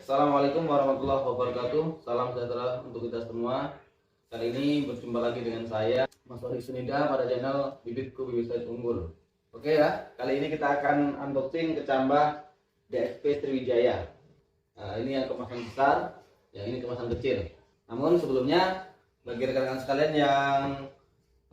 Assalamualaikum warahmatullahi wabarakatuh. Salam sejahtera untuk kita semua. Kali ini berjumpa lagi dengan saya, Mas Wahid Sunida, pada channel Bibitku Bibit Sawit Unggul. Oke ya, kali ini kita akan unboxing kecambah DSP Sriwijaya. Ini yang kemasan besar, yang ini kemasan kecil. Namun sebelumnya, bagi rekan-rekan sekalian yang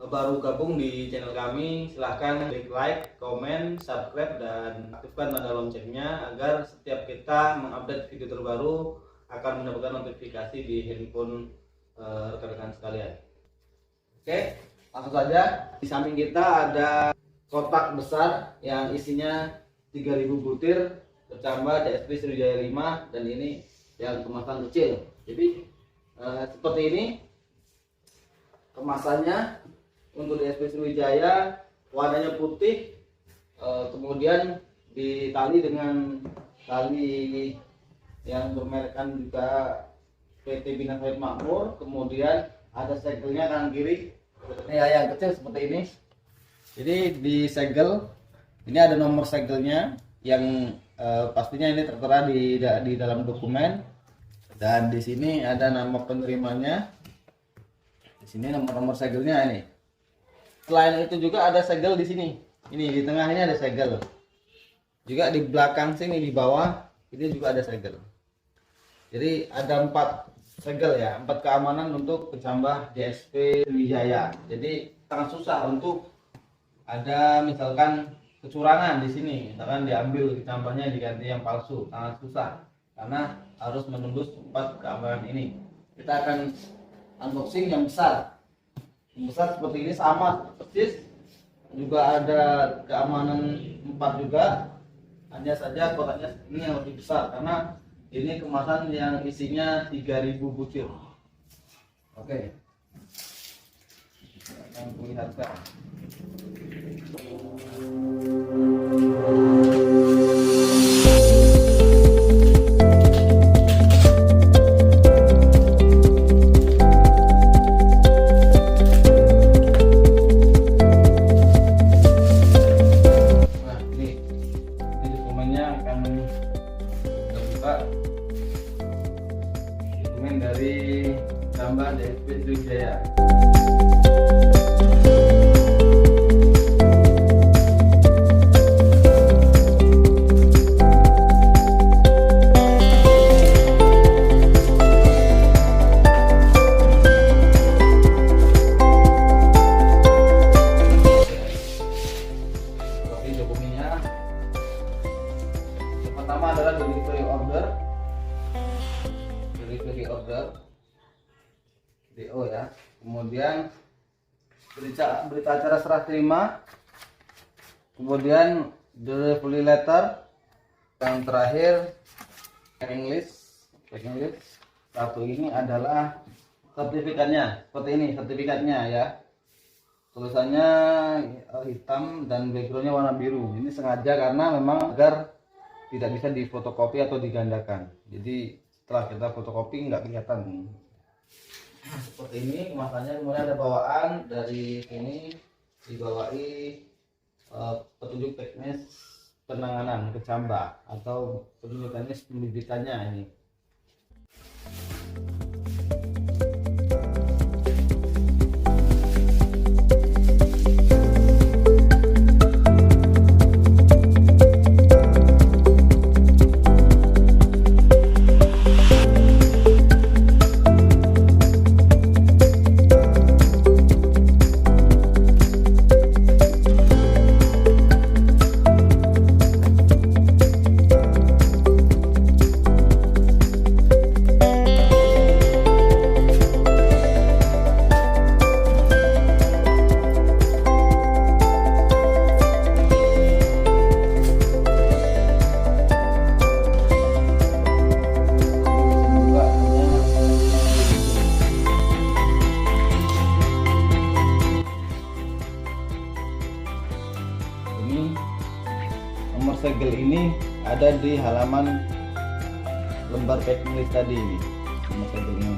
baru gabung di channel kami, silahkan klik like, komen, subscribe, dan aktifkan tanda loncengnya agar setiap kita mengupdate video terbaru akan mendapatkan notifikasi di handphone rekan-rekan sekalian. Oke, langsung saja. Di samping kita ada kotak besar yang isinya 3000 butir kecambah DSP Sriwijaya 5, dan ini yang kemasan kecil. Jadi seperti ini kemasannya. Untuk DSP Sriwijaya warnanya putih, kemudian ditali dengan tali yang bermerekkan juga PT Bina Sawit Makmur. Kemudian ada segelnya kanan kiri, ya, yang kecil seperti ini. Jadi di segel ini ada nomor segelnya yang pastinya ini tertera di dalam dokumen, dan di sini ada nama penerimanya. Di sini nomor segelnya ini. Selain itu juga ada segel di sini. Ini di tengah ini ada segel. Juga di belakang sini di bawah ini juga ada segel. Jadi ada 4 segel ya, 4 keamanan untuk kecambah DSP Sriwijaya. Jadi sangat susah untuk ada misalkan kecurangan di sini, misalkan diambil kecambahnya diganti yang palsu, sangat susah karena harus menembus 4 keamanan ini. Kita akan unboxing yang besar. Besar seperti ini, sama persis, juga ada keamanan 4 juga, hanya saja kotaknya ini yang lebih besar karena ini kemasan yang isinya 3000 butir. Oke, kita akan perlihatkan. Dokumen dari kecambah DSP Sriwijaya. Seperti dokumennya, yang pertama adalah delivery order. Delivery order DO ya. Kemudian berita acara serah terima. Kemudian delivery letter. Yang terakhir English. Satu ini adalah sertifikatnya. Seperti ini sertifikatnya ya. Tulisannya hitam dan backgroundnya warna biru. Ini sengaja karena memang agar tidak bisa difotokopi atau digandakan. Jadi setelah kita fotokopi nggak kelihatan. Seperti ini kemasannya. Kemudian ada bawaan dari sini, dibawahi petunjuk teknis penanganan kecambah atau petunjuk teknis pembibitannya ini. Nomor segel ini ada di halaman lembar packing list tadi ini. Nomor segelnya.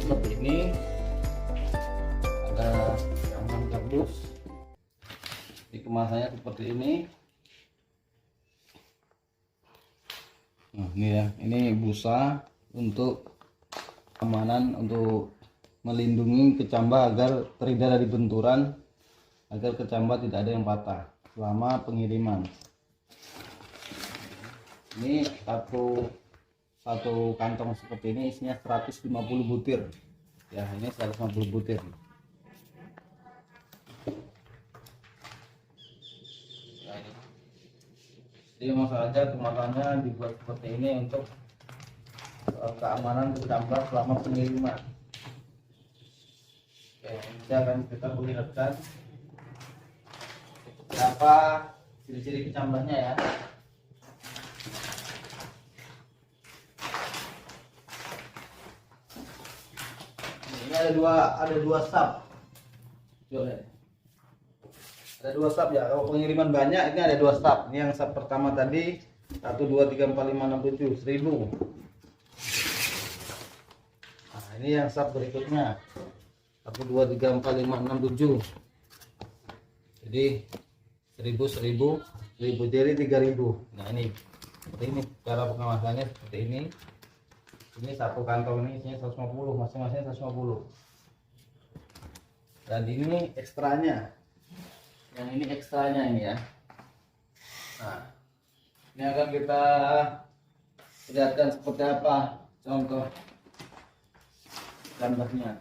seperti ini, ada kemasan kardus, di kemasannya seperti ini. Nah, ini ya, ini busa untuk keamanan, untuk melindungi kecambah agar terhindar dari benturan, agar kecambah tidak ada yang patah selama pengiriman. Ini satu kantong seperti ini isinya 150 butir ya, ini 150 butir. Jadi masalahnya kemasannya dibuat seperti ini untuk keamanan kecambah selama pengiriman. Oke, ini akan kita perlihatkan berapa ciri-ciri kecambahnya ya. Ini ada dua sub. Coba. Ada dua sub ya. Kalau pengiriman banyak ini ada dua sub. Ini yang sub pertama tadi 1 2 3 4 5 6 7 1000. Nah, ini yang sub berikutnya 1 2 3 4 5 6 7. Jadi 1000 jadi 3000. Nah, ini seperti ini cara pengemasannya seperti ini. Ini satu kantong ini isinya 150, masing-masing 150. Dan ini ekstranya. Yang ini ekstranya ini ya. Nah, ini akan kita lihatkan seperti apa contoh gambarnya.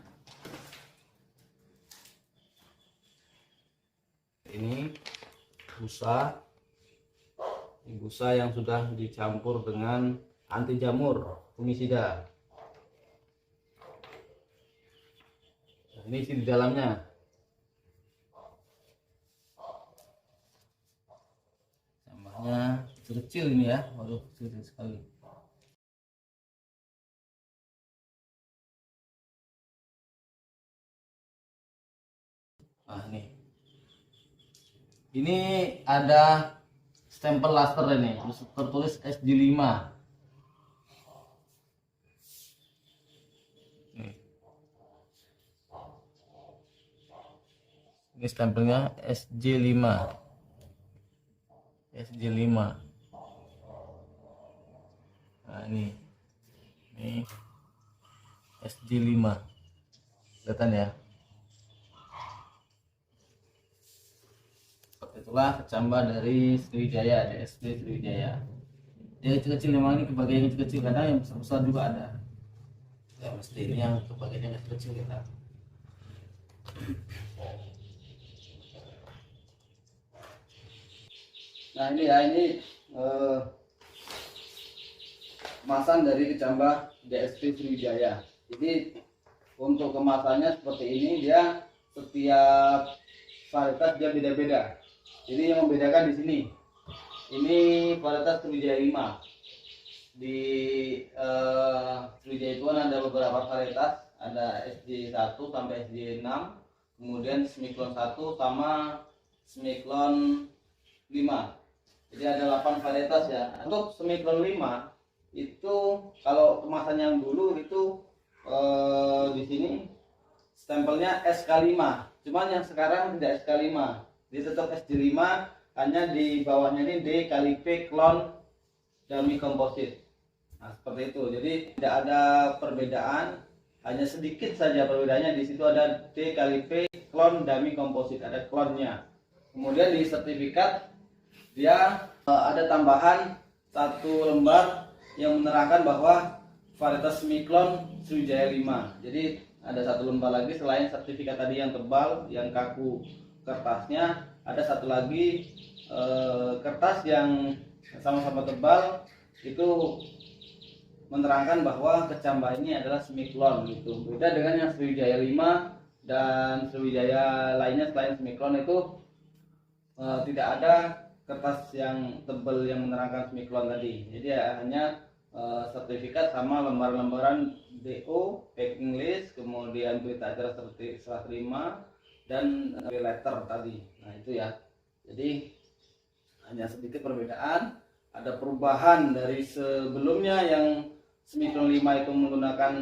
Ini busa, ini busa yang sudah dicampur dengan anti jamur, fungisida. Nah, ini isi di dalamnya. Kecil ini ya, waduh kecil sekali. Nah, ini ada stempel laser ini, tertulis SG5. Ini stempelnya SG5. SG5. Nah, ini SG5. Kelihatan ya. Itulah kecambah dari Sriwijaya, DSP Sriwijaya. Yang kecil-kecil memang ini kebagian yang kecil-kecil, kadang yang besar-besar juga ada. Ya mesti ini yang kebagian yang kecil kita. Nah, ini ya, ini kemasan dari kecambah DSP Sriwijaya. Jadi untuk kemasannya seperti ini, dia setiap varietas dia beda-beda. Jadi yang membedakan di sini, ini varietas Sriwijaya 5. Di Sriwijaya itu ada beberapa varietas, ada SJ1 sampai SJ6, kemudian Semiklon 1 sama Semiklon 5. Jadi ada 8 varietas ya. Untuk Semiklon 5 itu kalau kemasan yang dulu itu di sini stempelnya SK5. Cuman yang sekarang tidak SK5. Dia tetap SJ5, hanya di bawahnya ini D kali P klon dummy komposit. Nah, seperti itu. Jadi tidak ada perbedaan, hanya sedikit saja perbedaannya. Di situ ada D kali P klon dummy komposit, ada klonnya. Kemudian di sertifikat dia ada tambahan satu lembar yang menerangkan bahwa varietas Semiklon Sriwijaya 5. Jadi ada satu lembar lagi selain sertifikat tadi yang tebal, yang kaku kertasnya, ada satu lagi kertas yang sama-sama tebal, itu menerangkan bahwa kecambah ini adalah Semiklon gitu. Beda dengan yang Sriwijaya 5 dan Sriwijaya lainnya selain Semiklon itu tidak ada kertas yang tebal yang menerangkan Semiklon tadi. Jadi ya, hanya sertifikat sama lembar-lembaran DO, packing list, kemudian berita acara serah terima, dan letter tadi. Nah itu ya. Jadi hanya sedikit perbedaan. Ada perubahan dari sebelumnya yang semikron 5 itu menggunakan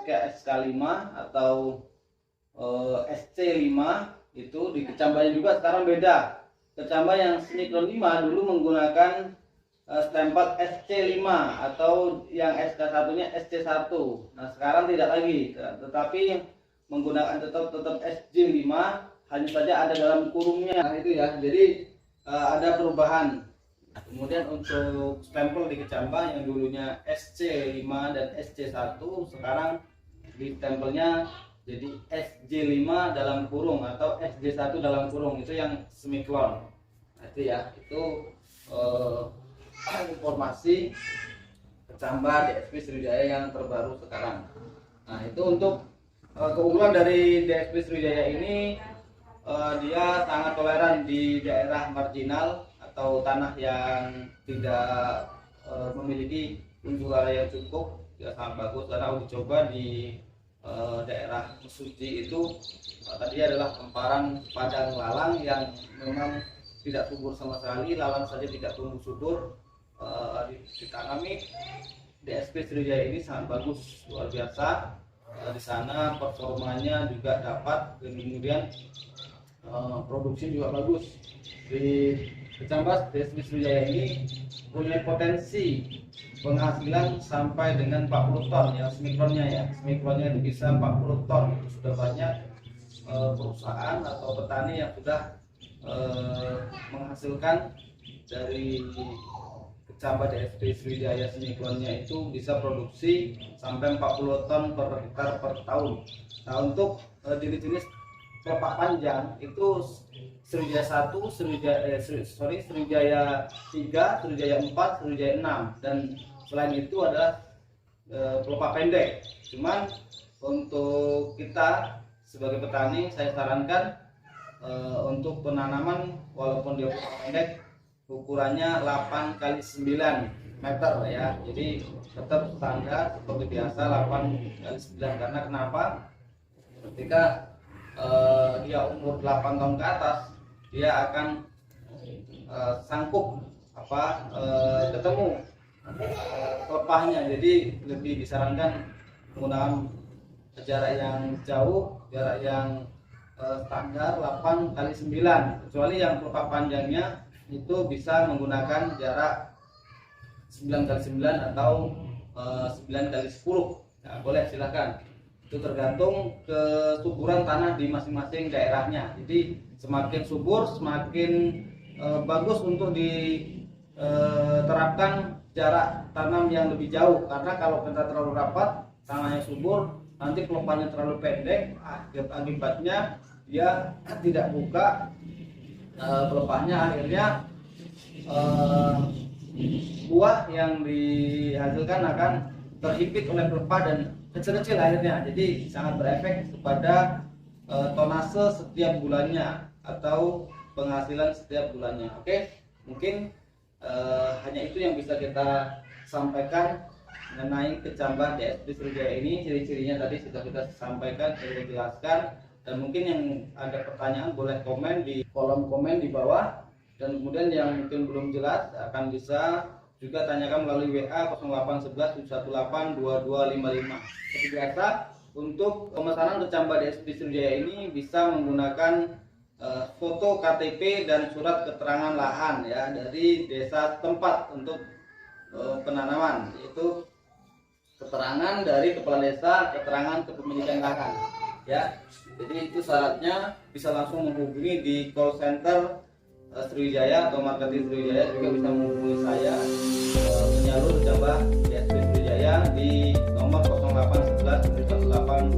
SK5 atau SC5, itu di kecambahnya juga sekarang beda. Kecambah yang semikron 5 dulu menggunakan stempel SC5 atau yang SK1-nya SC1. Nah, sekarang tidak lagi, tetapi menggunakan tetap SJ5, hanya saja ada dalam kurungnya. Nah, itu ya. Jadi ada perubahan. Kemudian untuk stempel di kecambah yang dulunya SC5 dan SC1, sekarang di stempelnya jadi SJ5 dalam kurung atau SJ1 dalam kurung, itu yang semikron. Nah, itu ya, itu informasi kecambah DSP Sriwijaya yang terbaru sekarang. Nah, itu untuk keunggulan dari DSP Sriwijaya ini, dia sangat toleran di daerah marginal atau tanah yang tidak memiliki unjuk yang cukup. Dia sangat bagus karena uji coba di daerah Mesuji itu tadi adalah hamparan padang lalang yang memang tidak subur sama sekali, lalang saja tidak tumbuh subur. Ditanami DSP Sriwijaya ini sangat bagus, luar biasa. Di sana performanya juga dapat, dan kemudian produksi juga bagus. Di kecambah DSP Sriwijaya ini punya potensi penghasilan sampai dengan 40 ton ya, semikronnya ya. Semikronnya itu bisa 40 ton. Itu sudah banyak perusahaan atau petani yang sudah menghasilkan dari kecambah DSP Sriwijaya semikronnya itu bisa produksi sampai 40 ton per hektar per tahun. Nah, untuk jenis-jenis pelepah panjang itu Sriwijaya 1, Sriwijaya 3, Sriwijaya 4, Sriwijaya 6, dan selain itu adalah pelepah pendek. Cuman untuk kita sebagai petani, saya sarankan untuk penanaman walaupun dia pelepah pendek, ukurannya 8 x 9 meter ya. Jadi tetap standar seperti biasa 8 x 9. Karena kenapa? Ketika dia umur 8 tahun ke atas, dia akan sanggup ketemu pelepahnya. Jadi lebih disarankan menggunakan jarak yang jauh, jarak yang standar 8 x 9, kecuali yang pelepah panjangnya itu bisa menggunakan jarak 9 x 9 atau 9 x 10. Nah, boleh silahkan. Itu tergantung kesuburan tanah di masing-masing daerahnya. Jadi semakin subur semakin bagus untuk diterapkan jarak tanam yang lebih jauh. Karena kalau kita terlalu rapat, tanahnya subur, nanti pelepahnya terlalu pendek, akibatnya dia tidak buka pelepahnya, akhirnya buah yang dihasilkan akan terhimpit oleh pelepah dan kecil-kecil akhirnya. Jadi sangat berefek kepada tonase setiap bulannya atau penghasilan setiap bulannya. Oke, mungkin hanya itu yang bisa kita sampaikan mengenai kecambah DSP Sriwijaya ini. Ciri-cirinya tadi sudah kita sampaikan, sudah dijelaskan. Dan mungkin yang ada pertanyaan boleh komen di kolom komen di bawah, dan kemudian yang mungkin belum jelas akan bisa juga tanyakan melalui WA 0811 718 2255. Seperti biasa, untuk pemesanan kecambah DSP Sriwijaya ini bisa menggunakan foto KTP dan surat keterangan lahan ya dari desa setempat untuk penanaman, yaitu keterangan dari kepala desa, keterangan kepemilikan lahan ya. Jadi itu syaratnya. Bisa langsung menghubungi di call center Sriwijaya atau marketing Sriwijaya, juga bisa menghubungi saya penyalur kecambah DSP Sriwijaya di nomor 0811 718